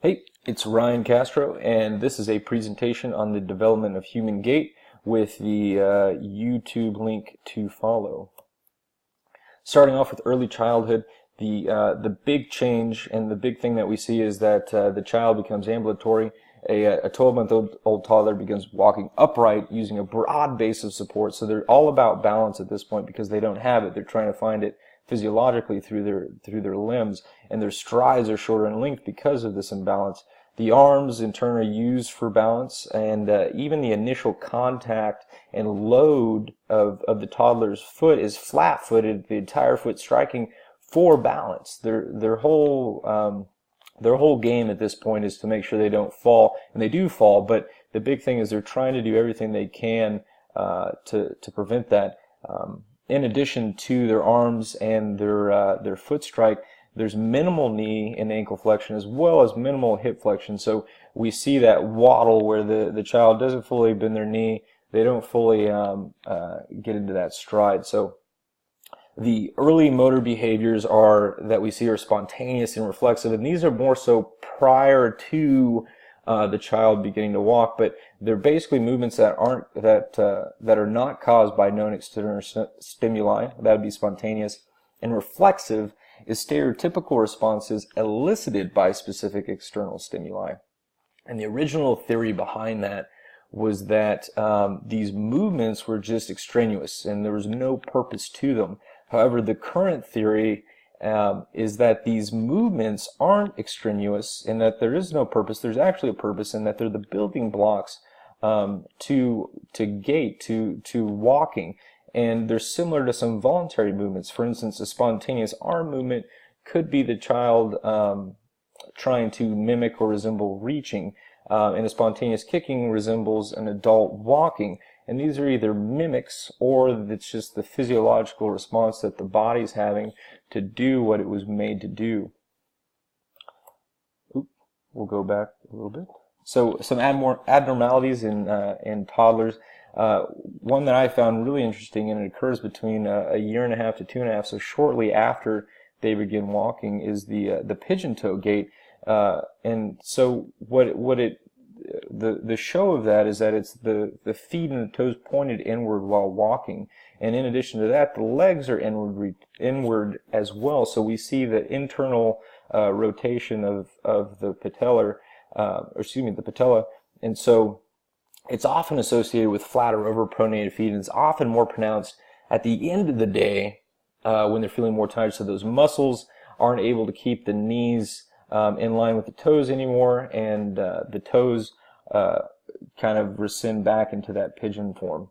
Hey, it's Ryan Castro, and this is a presentation on the development of human gait with the YouTube link to follow. Starting off with early childhood, the big change and the big thing that we see is that the child becomes ambulatory. A 12-month-old toddler begins walking upright using a broad base of support. So they're all about balance at this point because they don't have it. They're trying to find it physiologically through their limbs, and their strides are shorter in length because of this imbalance. The arms, in turn, are used for balance, and even the initial contact and load of the toddler's foot is flat-footed, the entire foot striking for balance. Their whole game at this point is to make sure they don't fall, and they do fall, but the big thing is they're trying to do everything they can to prevent that. In addition to their arms and their foot strike, there's minimal knee and ankle flexion as well as minimal hip flexion. So we see that waddle where the child doesn't fully bend their knee, they don't fully get into that stride. So the early motor behaviors that we see are spontaneous and reflexive, and these are more so prior to the child beginning to walk, but they're basically movements that are not caused by known external stimuli. That would be spontaneous. And reflexive is stereotypical responses elicited by specific external stimuli. And the original theory behind that was that these movements were just extraneous and there was no purpose to them. However, the current theory is that these movements aren't extraneous and that there is no purpose. There's actually a purpose, and that they're the building blocks to gait, to walking. And they're similar to some voluntary movements. For instance, a spontaneous arm movement could be the child trying to mimic or resemble reaching, and a spontaneous kicking resembles an adult walking. And these are either mimics or it's just the physiological response that the body's having to do what it was made to do. We'll go back a little bit. So some abnormalities in toddlers. One that I found really interesting, and it occurs between a year and a half to 2.5, so shortly after they begin walking, is the pigeon toe gait. And so the show of that is that it's the feet and the toes pointed inward while walking, and in addition to that, the legs are inward as well. So we see the internal rotation of the the patella, and so it's often associated with flat or overpronated feet, and it's often more pronounced at the end of the day when they're feeling more tired. So those muscles aren't able to keep the knees in line with the toes anymore, and the toes kind of rescind back into that pigeon form.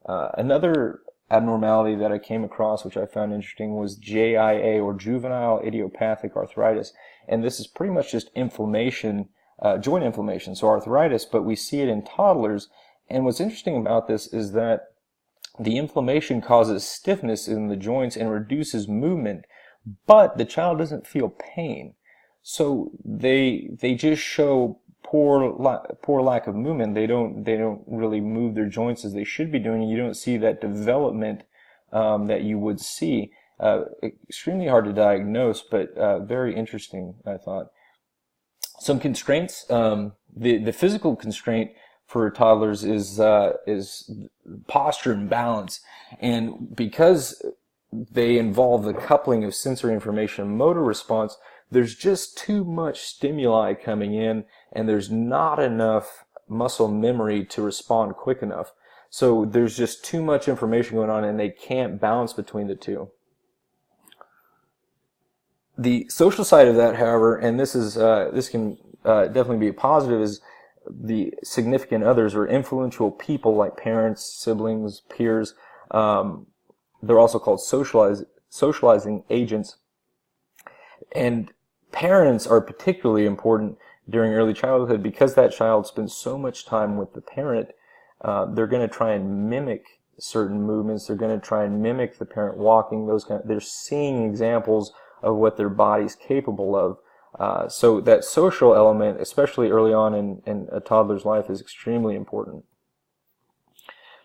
Another abnormality that I came across, which I found interesting, was JIA, or juvenile idiopathic arthritis, and this is pretty much just inflammation, joint inflammation, so arthritis, but we see it in toddlers. And what's interesting about this is that the inflammation causes stiffness in the joints and reduces movement, but the child doesn't feel pain. So they just show poor lack of movement. They don't really move their joints as they should be doing. You don't see that development that you would see. Extremely hard to diagnose, but very interesting, I thought. Some constraints. The physical constraint for toddlers is posture and balance, and because they involve the coupling of sensory information and motor response, there's just too much stimuli coming in, and there's not enough muscle memory to respond quick enough. So there's just too much information going on, and they can't balance between the two. The social side of that, however, and this can definitely be a positive, is the significant others or influential people like parents, siblings, peers. They're also called socializing agents. And parents are particularly important during early childhood because that child spends so much time with the parent. They're going to try and mimic certain movements. They're going to try and mimic the parent walking. They're seeing examples of what their body's capable of. So that social element, especially early on in a toddler's life, is extremely important.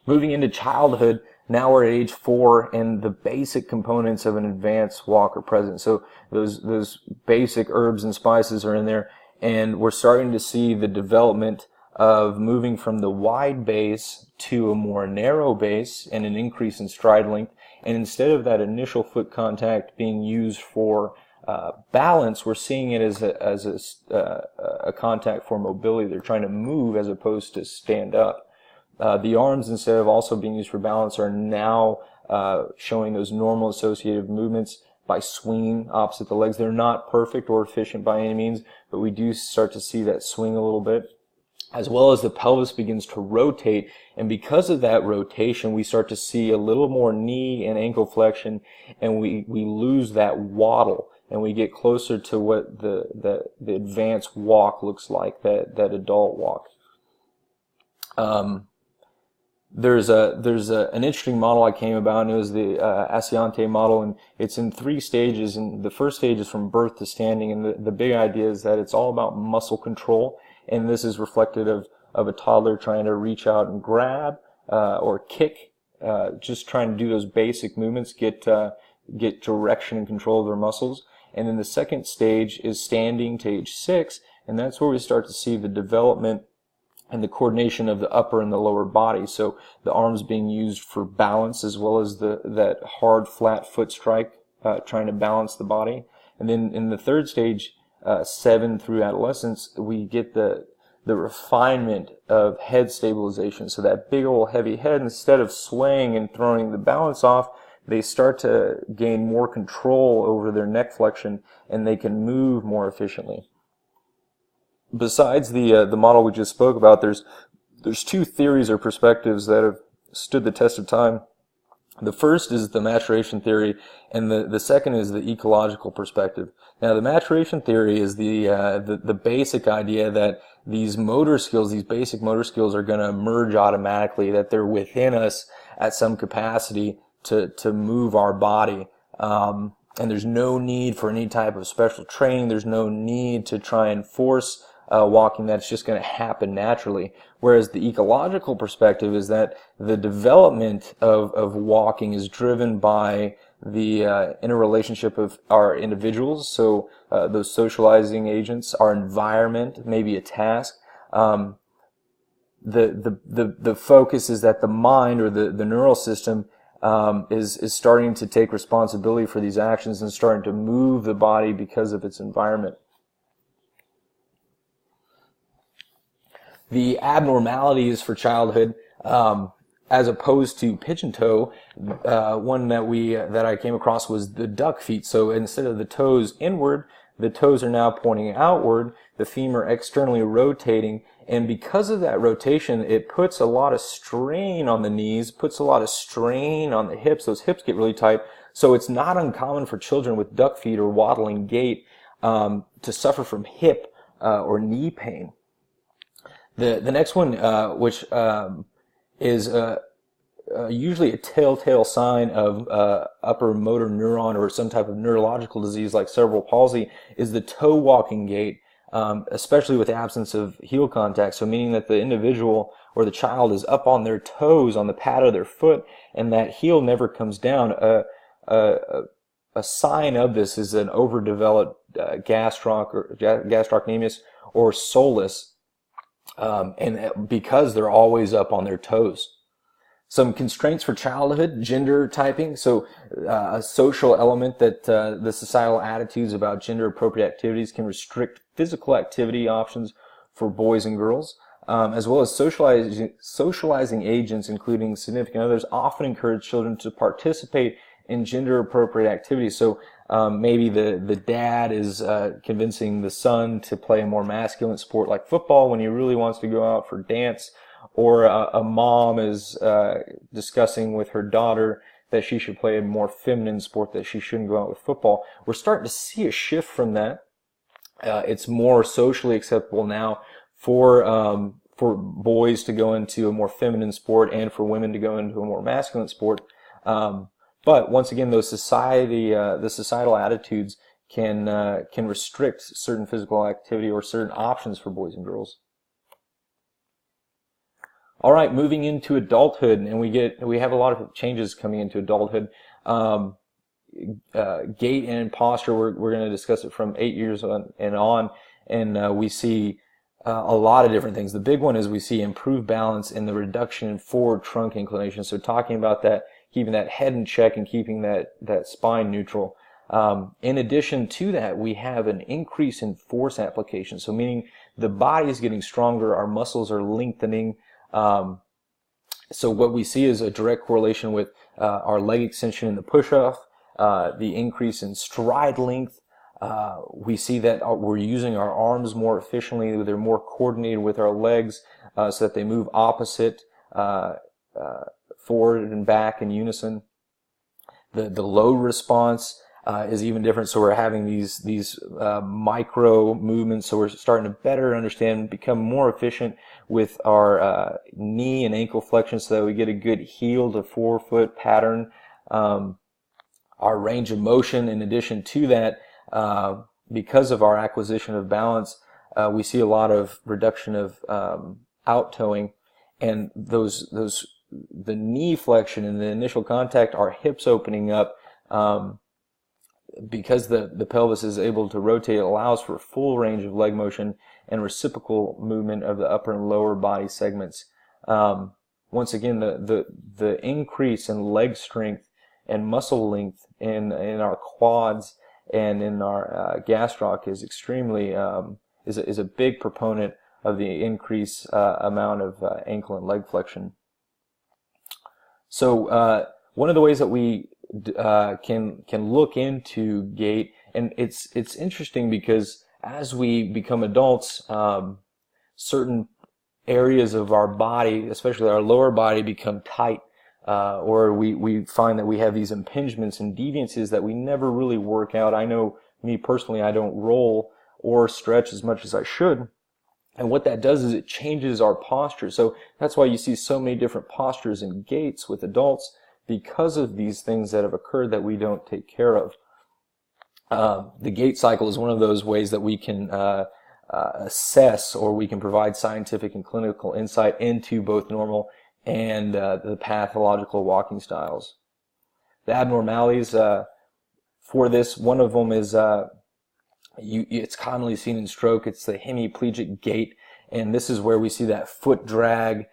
Moving into childhood, now we're at age 4, and the basic components of an advanced walk are present. So those basic herbs and spices are in there, and we're starting to see the development of moving from the wide base to a more narrow base and an increase in stride length. And instead of that initial foot contact being used for balance, we're seeing it as a contact for mobility. They're trying to move as opposed to stand up. The arms, instead of also being used for balance, are now showing those normal associative movements by swinging opposite the legs. They're not perfect or efficient by any means, but we do start to see that swing a little bit, as well as the pelvis begins to rotate. And because of that rotation, we start to see a little more knee and ankle flexion, and we lose that waddle, and we get closer to what the advanced walk looks like, that adult walk. There's an interesting model I came about, and it was the Asiante model, and it's in 3 stages. And the first stage is from birth to standing, and the big idea is that it's all about muscle control, and this is reflective of a toddler trying to reach out and grab or kick, just trying to do those basic movements, get direction and control of their muscles. And then the second stage is standing to age 6, and that's where we start to see the development and the coordination of the upper and the lower body. So the arms being used for balance, as well as that hard, flat foot strike, trying to balance the body. And then in the third stage, 7 through adolescence, we get the refinement of head stabilization. So that big old heavy head, instead of swaying and throwing the balance off, they start to gain more control over their neck flexion, and they can move more efficiently. Besides the model we just spoke about, there's 2 theories or perspectives that have stood the test of time. The first is the maturation theory, and the second is the ecological perspective. Now, the maturation theory is the basic idea that these motor skills, these basic motor skills, are going to emerge automatically, that they're within us at some capacity to move our body. And there's no need for any type of special training. There's no need to try and force walking. That's just going to happen naturally. Whereas the ecological perspective is that the development of walking is driven by the interrelationship of our individuals, so those socializing agents, our environment, maybe a task. The focus is that the mind, or the neural system, is starting to take responsibility for these actions and starting to move the body because of its environment. The abnormalities for childhood, as opposed to pigeon toe, one that I came across was the duck feet. So instead of the toes inward, the toes are now pointing outward, the femur externally rotating, and because of that rotation, it puts a lot of strain on the knees, puts a lot of strain on the hips. Those hips get really tight. So it's not uncommon for children with duck feet or waddling gait to suffer from hip or knee pain. The next one, which is usually a telltale sign of upper motor neuron or some type of neurological disease like cerebral palsy, is the toe walking gait, especially with the absence of heel contact. So meaning that the individual or the child is up on their toes on the pad of their foot, and that heel never comes down. A sign of this is an overdeveloped gastrocnemius or soleus. And because they're always up on their toes. Some constraints for childhood: gender typing. So a social element that the societal attitudes about gender appropriate activities can restrict physical activity options for boys and girls, as well as socializing agents, including significant others, often encourage children to participate in gender appropriate activities. So maybe the dad is convincing the son to play a more masculine sport like football when he really wants to go out for dance, or a mom is discussing with her daughter that she should play a more feminine sport, that she shouldn't go out with football. We're starting to see a shift from that. It's more socially acceptable now for boys to go into a more feminine sport and for women to go into a more masculine sport. But once again, the societal attitudes can restrict certain physical activity or certain options for boys and girls. All right, moving into adulthood, and we have a lot of changes coming into adulthood. Gait and posture, we're going to discuss it from 8 years on, and we see a lot of different things. The big one is we see improved balance and the reduction in forward trunk inclination. So talking about that, keeping that head in check and keeping that spine neutral. In addition to that, we have an increase in force application. So meaning the body is getting stronger, our muscles are lengthening. So what we see is a direct correlation with our leg extension in the push-off, the increase in stride length. We see that we're using our arms more efficiently. They're more coordinated with our legs so that they move opposite, forward and back in unison. The load response is even different. So we're having these micro movements. So we're starting to better understand, become more efficient with our knee and ankle flexion, so that we get a good heel to forefoot pattern. Our range of motion, in addition to that, because of our acquisition of balance, we see a lot of reduction of out-toeing, and the knee flexion and the initial contact, our hips opening up, because the pelvis is able to rotate, it allows for full range of leg motion and reciprocal movement of the upper and lower body segments. Once again, the increase in leg strength and muscle length in our quads and in our gastroc is extremely is a big proponent of the increased amount of ankle and leg flexion. So one of the ways that we can look into gait, and it's interesting because as we become adults, certain areas of our body, especially our lower body, become tight. Or we find that we have these impingements and deviances that we never really work out. I know me personally, I don't roll or stretch as much as I should. And what that does is it changes our posture. So that's why you see so many different postures and gaits with adults, because of these things that have occurred that we don't take care of. The gait cycle is one of those ways that we can assess, or we can provide scientific and clinical insight into both normal and the pathological walking styles. The abnormalities for this, one of them is it's commonly seen in stroke. It's the hemiplegic gait, and this is where we see that foot drag.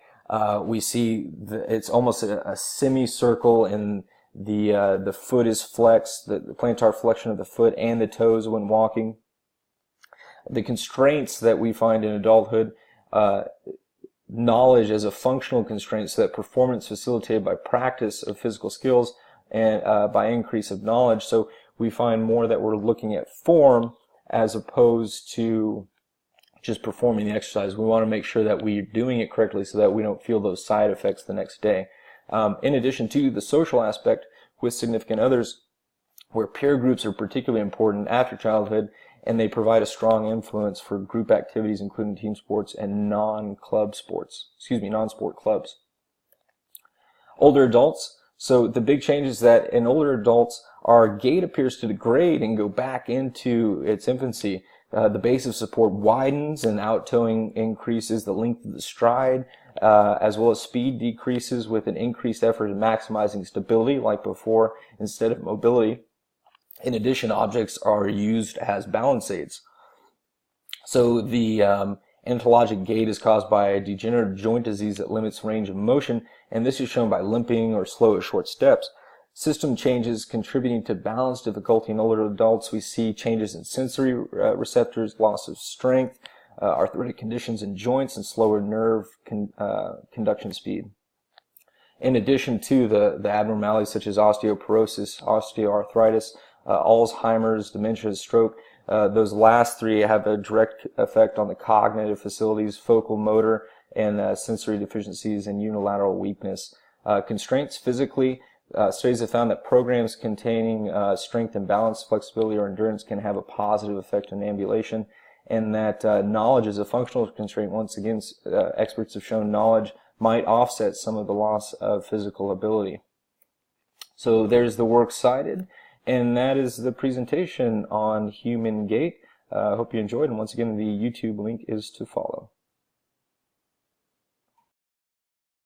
We see it's almost a semicircle, and the foot is flexed, the plantar flexion of the foot and the toes when walking. The constraints that we find in adulthood, knowledge as a functional constraint, so that performance facilitated by practice of physical skills and by increase of knowledge. So we find more that we're looking at form as opposed to just performing the exercise. We want to make sure that we're doing it correctly so that we don't feel those side effects the next day. In addition to the social aspect with significant others, where peer groups are particularly important after childhood, and they provide a strong influence for group activities, including team sports and non-sport clubs. Older adults. So the big change is that in older adults, our gait appears to degrade and go back into its infancy. The base of support widens and out-toeing increases the length of the stride, as well as speed decreases with an increased effort in maximizing stability like before instead of mobility. In addition, objects are used as balance aids. So the anthologic gait is caused by a degenerative joint disease that limits range of motion, and this is shown by limping or slow or short steps. System changes contributing to balance difficulty in older adults. We see changes in sensory receptors, loss of strength, arthritic conditions in joints, and slower nerve conduction speed. In addition to the abnormalities such as osteoporosis, osteoarthritis, Alzheimer's, dementia, stroke, those last three have a direct effect on the cognitive facilities, focal motor, and sensory deficiencies and unilateral weakness. Constraints physically. Studies have found that programs containing strength and balance, flexibility, or endurance can have a positive effect on ambulation, and that knowledge is a functional constraint. Once again, experts have shown knowledge might offset some of the loss of physical ability. So there's the works cited, and that is the presentation on human gait. I hope you enjoyed, and once again, the YouTube link is to follow.